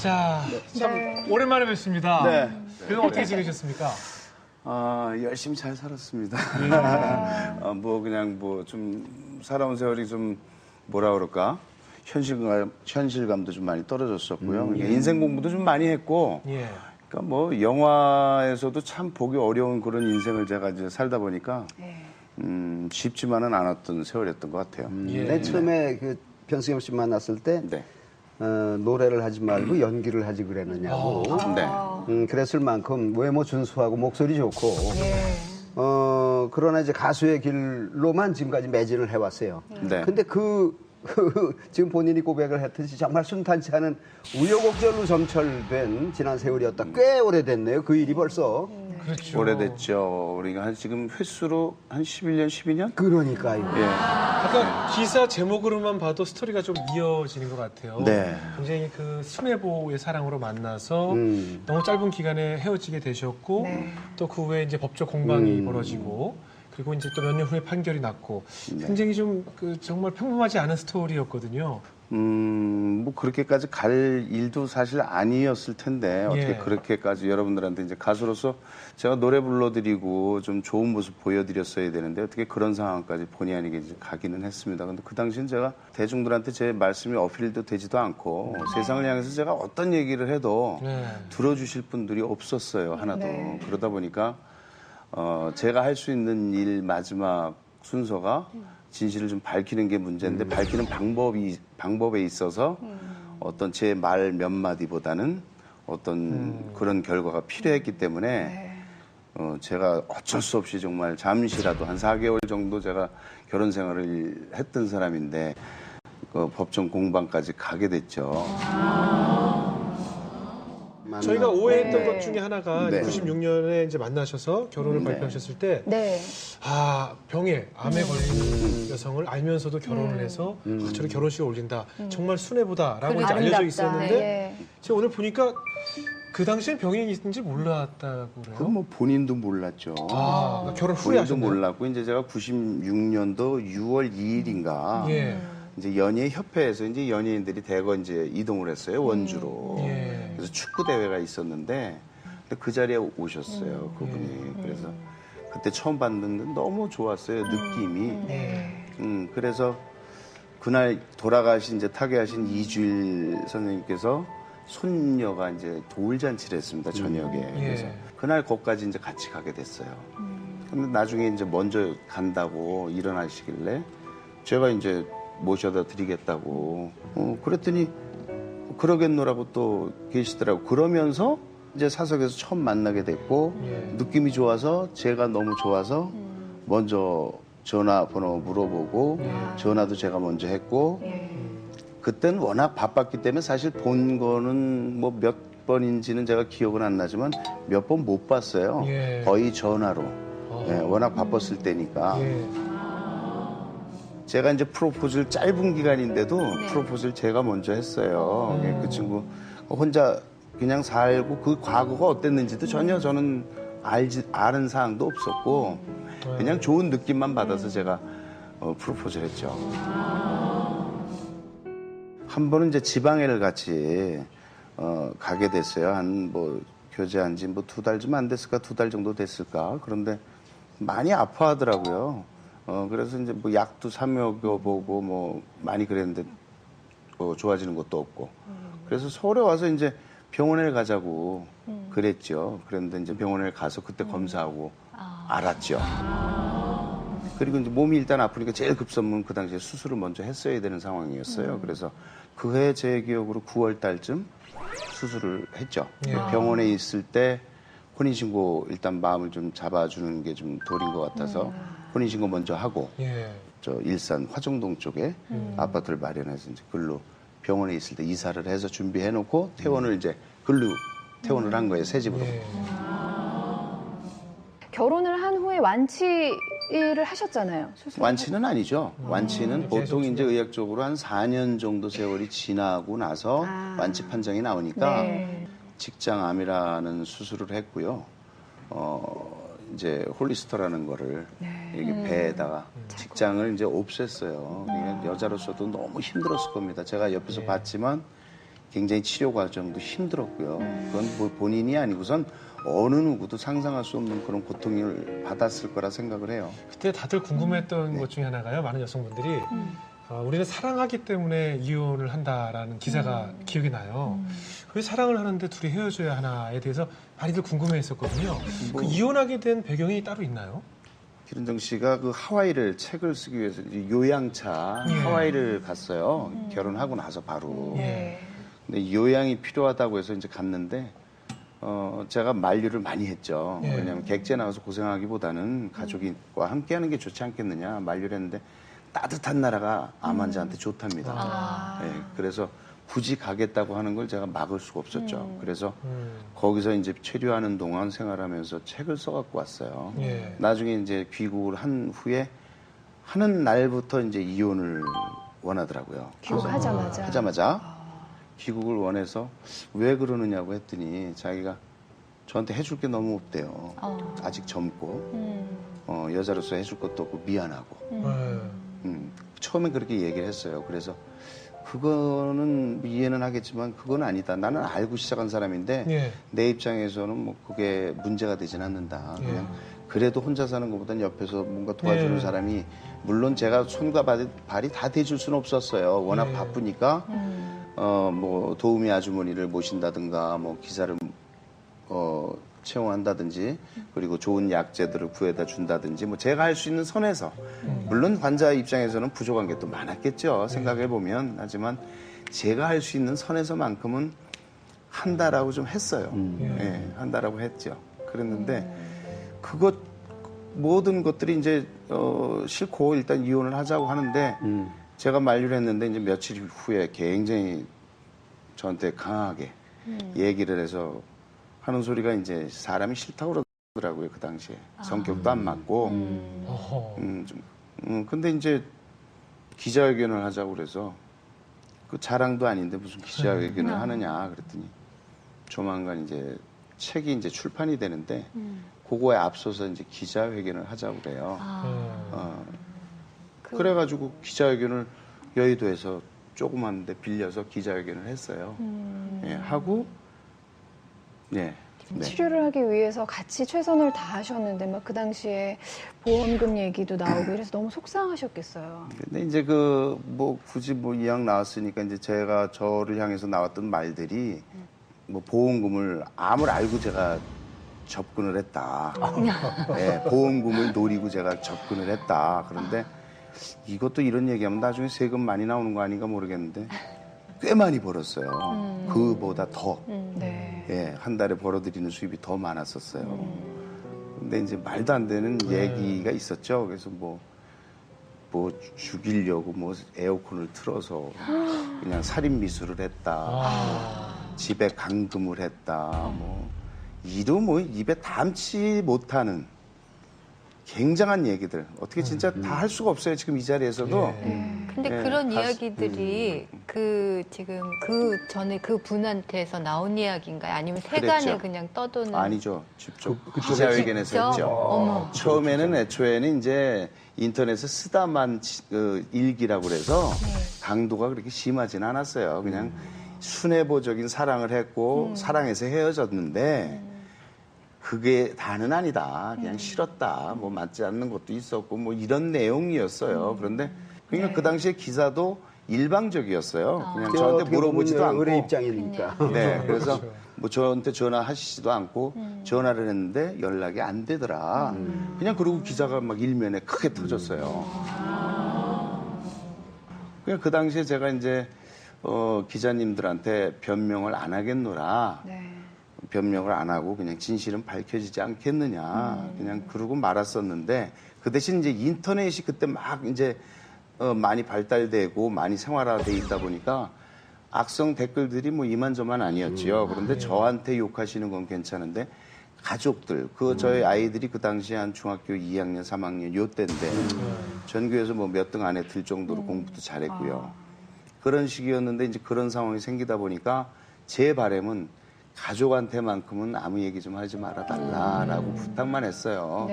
자, 참 오랜만에 뵙습니다. 네. 그동안 어떻게 지내셨습니까? 열심히 잘 살았습니다. 그냥 좀 살아온 세월이 좀 뭐라 그럴까? 현실감도 좀 많이 떨어졌었고요. 그러니까 인생 공부도 좀 많이 했고. 예. 그러니까 영화에서도 참 보기 어려운 그런 인생을 제가 이제 살다 보니까 쉽지만은 않았던 세월이었던 것 같아요. 맨 처음에 그 변승엽 씨 만났을 때 네. 노래를 하지 말고 연기를 하지 그랬느냐고. 네. 그랬을 만큼 외모 준수하고 목소리 좋고. 그러나 이제 가수의 길로만 지금까지 매진을 해왔어요. 네. 근데 지금 본인이 고백을 했듯이 정말 순탄치 않은 우여곡절로 점철된 지난 세월이었다. 꽤 오래됐네요. 그 일이 벌써. 그렇죠. 오래됐죠. 우리가 지금 횟수로 한 11년, 12년? 그러니까요. 예. 아까 기사 제목으로만 봐도 스토리가 좀 이어지는 것 같아요. 네. 굉장히 그 순애보의 사랑으로 만나서 너무 짧은 기간에 헤어지게 되셨고 또 그 후에 이제 법적 공방이 벌어지고 그리고 이제 또 몇 년 후에 판결이 났고 굉장히 좀 정말 평범하지 않은 스토리였거든요. 그렇게까지 갈 일도 사실 아니었을 텐데 어떻게 예. 그렇게까지 여러분들한테 이제 가수로서 제가 노래 불러드리고 좀 좋은 모습 보여드렸어야 되는데 어떻게 그런 상황까지 본의 아니게 이제 가기는 했습니다. 근데 그 당시엔 제가 대중들한테 제 말씀이 어필도 되지도 않고 세상을 향해서 제가 어떤 얘기를 해도 들어주실 분들이 없었어요. 하나도. 그러다 보니까 제가 할 수 있는 일 마지막 순서가 진실을 좀 밝히는 게 문제인데 밝히는 방법에 있어서 어떤 제 말 몇 마디보다는 어떤 그런 결과가 필요했기 때문에 제가 어쩔 수 없이 정말 잠시라도 한 4개월 정도 제가 결혼 생활을 했던 사람인데 법정 공방까지 가게 됐죠. 저희가 오해했던 것 중에 하나가 네. 96년에 이제 만나셔서 결혼을 발표하셨을 때, 병에, 암에 걸린 여성을 알면서도 결혼을 해서 저렇게 결혼식을 올린다. 정말 순애보다라고 이제 알려져 있었는데, 제가 오늘 보니까 그 당시엔 병이 있는지 몰랐다고 그래요. 그건 뭐 본인도 몰랐죠. 결혼 후에 본인도 하셨나요? 몰랐고 이제 제가 96년도 6월 2일인가 이제 연예협회에서 이제 연예인들이 대거 이제 이동을 했어요, 원주로. 그래서 축구 대회가 있었는데 근데 그 자리에 오셨어요, 그분이. 그래서 그때 처음 봤는데 너무 좋았어요, 느낌이. 그래서 그날 돌아가신 이제 타계하신 이주일 선생님께서 손녀가 이제 돌잔치를 했습니다, 저녁에. 그래서 그날 거기까지 이제 같이 가게 됐어요. 근데 나중에 이제 먼저 간다고 일어나시길래 제가 이제 모셔다 드리겠다고. 그랬더니 그러겠노라고 또 계시더라고. 그러면서 이제 사석에서 처음 만나게 됐고 느낌이 좋아서 제가 너무 좋아서 먼저 전화번호 물어보고 전화도 제가 먼저 했고 그때는 워낙 바빴기 때문에 사실 본 거는 뭐 몇 번인지는 제가 기억은 안 나지만 몇 번 못 봤어요. 거의 전화로. 워낙 바빴을 때니까. 제가 이제 프로포즈를 짧은 기간인데도 프로포즈를 제가 먼저 했어요. 그 친구 혼자 그냥 살고 그 과거가 어땠는지도 전혀 저는 아는 사항도 없었고 그냥 좋은 느낌만 받아서 제가 프로포즈를 했죠. 한 번은 이제 지방에를 같이 가게 됐어요. 한 교제한 지 2달 좀 안 됐을까, 2달 정도 됐을까. 그런데 많이 아파하더라고요. 그래서 이제 약도 사먹여보고 많이 그랬는데 좋아지는 것도 없고. 그래서 서울에 와서 이제 병원에 가자고 그랬죠. 그런데 이제 병원에 가서 그때 검사하고 알았죠. 그리고 이제 몸이 일단 아프니까 제일 급선무는 그 당시에 수술을 먼저 했어야 되는 상황이었어요. 그래서 그해 제 기억으로 9월 달쯤 수술을 했죠. 병원에 있을 때 혼인신고 일단 마음을 좀 잡아주는 게 좀 도리인 것 같아서 혼인신고 먼저 하고 저 일산 화정동 쪽에 아파트를 마련해서 이제 글로 병원에 있을 때 이사를 해서 준비해놓고 퇴원을 이제 글로 퇴원을 한 거예요, 새 집으로. 결혼을 한 후에 완치를 하셨잖아요. 완치는 아니죠. 완치는 보통 이제 의학적으로 한 4년 정도 세월이 지나고 나서 완치 판정이 나오니까 직장암이라는 수술을 했고요. 이제 홀리스터라는 거를 이렇게 배에다가 직장을 이제 없앴어요. 그러니까 여자로서도 너무 힘들었을 겁니다. 제가 옆에서 봤지만 굉장히 치료 과정도 힘들었고요. 그건 뭐 본인이 아니고선 어느 누구도 상상할 수 없는 그런 고통을 받았을 거라 생각을 해요. 그때 다들 궁금했던 것 중에 하나가요. 많은 여성분들이 우리는 사랑하기 때문에 이혼을 한다라는 기사가 기억이 나요. 왜 사랑을 하는데 둘이 헤어져야 하나에 대해서 많이들 궁금해했었거든요. 그 이혼하게 된 배경이 따로 있나요? 기른정 씨가 그 하와이를 책을 쓰기 위해서 이제 요양차 하와이를 갔어요. 결혼하고 나서 바로. 근데 요양이 필요하다고 해서 이제 갔는데 제가 만류를 많이 했죠. 왜냐하면 객지에 나가서 고생하기보다는 가족과 함께하는 게 좋지 않겠느냐 만류를 했는데 따뜻한 나라가 암 환자한테 좋답니다. 네, 그래서 굳이 가겠다고 하는 걸 제가 막을 수가 없었죠. 그래서 거기서 이제 체류하는 동안 생활하면서 책을 써갖고 왔어요. 나중에 이제 귀국을 한 후에 하는 날부터 이제 이혼을 원하더라고요. 귀국하자마자. 하자마자 귀국을 원해서 왜 그러느냐고 했더니 자기가 저한테 해줄 게 너무 없대요. 아직 젊고 여자로서 해줄 것도 없고 미안하고. 처음엔 그렇게 얘기를 했어요. 그래서 그거는 이해는 하겠지만 그건 아니다. 나는 알고 시작한 사람인데 내 입장에서는 뭐 그게 문제가 되진 않는다. 그냥 그래도 혼자 사는 것보다는 옆에서 뭔가 도와주는 사람이 물론 제가 손과 발이 다 대줄 수는 없었어요. 워낙 바쁘니까 뭐 도우미 아주머니를 모신다든가 뭐 기사를 채용한다든지 그리고 좋은 약재들을 구해다 준다든지 뭐 제가 할 수 있는 선에서 물론 환자 입장에서는 부족한 게 또 많았겠죠. 생각해 보면 하지만 제가 할 수 있는 선에서만큼은 한다라고 좀 했어요. 예, 한다라고 했죠. 그랬는데 그것 모든 것들이 이제 싫고 일단 이혼을 하자고 하는데 제가 만류를 했는데 이제 며칠 후에 굉장히 저한테 강하게 얘기를 해서 하는 소리가 이제 사람이 싫다고 그러더라고요. 그 당시에 성격도 안 맞고 근데 이제 기자회견을 하자고 그래서 그 자랑도 아닌데 무슨 기자회견을 하느냐 그랬더니 조만간 이제 책이 이제 출판이 되는데 그거에 앞서서 이제 기자회견을 하자고 그래요. 그래가지고 기자회견을 여의도에서 조그만 데 빌려서 기자회견을 했어요. 예, 하고 네. 치료를 하기 위해서 같이 최선을 다하셨는데 막 그 당시에 보험금 얘기도 나오고 이래서 너무 속상하셨겠어요. 근데 이제 그 뭐 굳이 뭐 이왕 나왔으니까 이제 제가 저를 향해서 나왔던 말들이 뭐 보험금을 암을 알고 제가 접근을 했다. 네, 보험금을 노리고 제가 접근을 했다. 그런데 이것도 이런 얘기하면 나중에 세금 많이 나오는 거 아닌가 모르겠는데 꽤 많이 벌었어요. 그보다 더. 예, 한 달에 벌어들이는 수입이 더 많았었어요. 근데 이제 말도 안 되는 얘기가 있었죠. 그래서 뭐 죽이려고 뭐 에어컨을 틀어서 그냥 살인 미수를 했다. 집에 감금을 했다. 뭐 이도 뭐 입에 담지 못하는 굉장한 얘기들. 어떻게 진짜 다 할 수가 없어요. 지금 이 자리에서도. 근데 그런 이야기들이 지금 그 전에 그 분한테서 나온 이야기인가요? 아니면 세간에 그랬죠. 그냥 떠도는? 아니죠. 직접 기자회견에서 했죠. 어머. 처음에는 애초에는 이제 인터넷에 쓰다만 일기라고 그래서 강도가 그렇게 심하지는 않았어요. 그냥 순애보적인 사랑을 했고 사랑해서 헤어졌는데 그게 다는 아니다. 그냥 싫었다. 뭐 맞지 않는 것도 있었고 뭐 이런 내용이었어요. 그런데 그러니까 그 당시에 기사도 일방적이었어요. 그냥 저한테 물어보지도 않고. 의뢰 입장이니까. 네, 그래서 뭐 저한테 전화하시지도 않고 전화를 했는데 연락이 안 되더라. 그냥 그러고 기사가 막 일면에 크게 터졌어요. 그냥 그 당시에 제가 이제 기자님들한테 변명을 안 하겠노라. 변명을 안 하고 그냥 진실은 밝혀지지 않겠느냐. 그냥 그러고 말았었는데 그 대신 이제 인터넷이 그때 막 이제 많이 발달되고 많이 생활화돼 있다 보니까 악성 댓글들이 뭐 이만저만 아니었지요. 그런데 저한테 욕하시는 건 괜찮은데 가족들, 저희 아이들이 그 당시에 한 중학교 2학년, 3학년 요 때인데 전교에서 뭐 몇 등 안에 들 정도로 공부도 잘했고요. 그런 시기였는데 이제 그런 상황이 생기다 보니까 제 바람은 가족한테만큼은 아무 얘기 좀 하지 말아달라라고 부탁만 했어요.